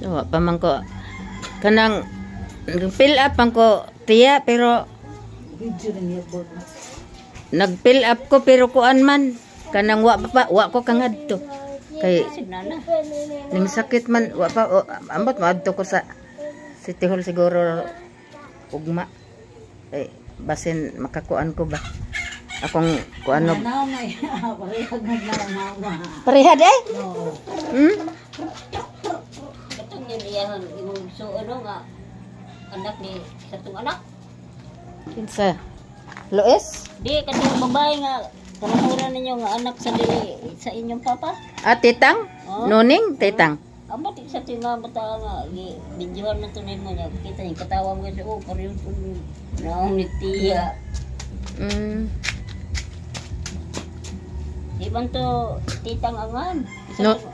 So, wa pa man ko kanang fill up man ko tiya pero nag-fill up ko pero kuan man kanang wa ko kangadto kay ning sakit man wa pa ambot maadto ko sa City Hall siguro ugma basin makakuan ko ba akong kuano parehad katong niyan imong suono nga anak ni satong anak kinsa Lois di katong babae nga kanuran ninyo nga anak sa dili sa inyong papa titang noning titang amot sa tinga bata nga videohan man to nimo nya kita ni katawa mo sa pareho to naong ni tiya di man to titang angan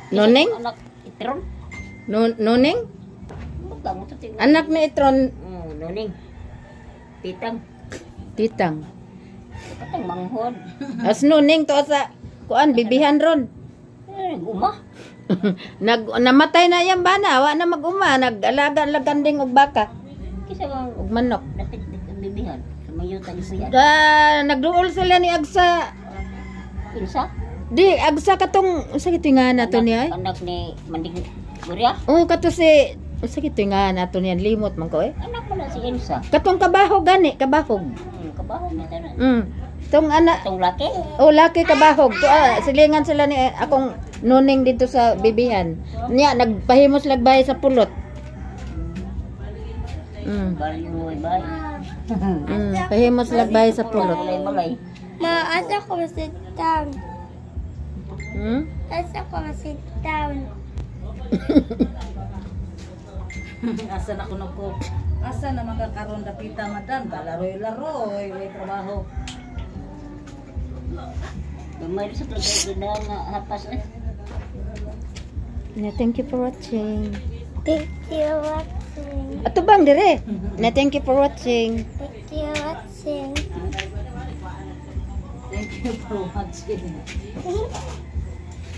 noning anak itron noning anak ni itron noning titang katong manghod as noning to sa kuan bibihan ron guma namatay na yan bana wa na mag-uma nag-alaga laganding og baka kisa bang og manok napit ang bibihan sa mayutang siya nagduol sila ni agsa kinsa di agsa katong usa gito nga nato niya anak ni Mandig Guria kato si usa gito nga nato niya limot man ko anak mo na si Elsa katong kabahog gani kabahog kabahog na tanan tong anak tong laki laki kabahog to silingan sila ni akong nuning dito sa bibihan niya nagpahimos lagbay sa pulot pahimos lagbay sa pulot Ma, asa ko sit down. Asa ko sit down. asa na kuno ko asa na magkakaroon dapita madan balaroy-laroy may trabaho gamay sa pagkakita nga hapas thank you for watching. Thank you watching. Ato bang dire? Thank you for watching. Thank you watching. Thank you for watching.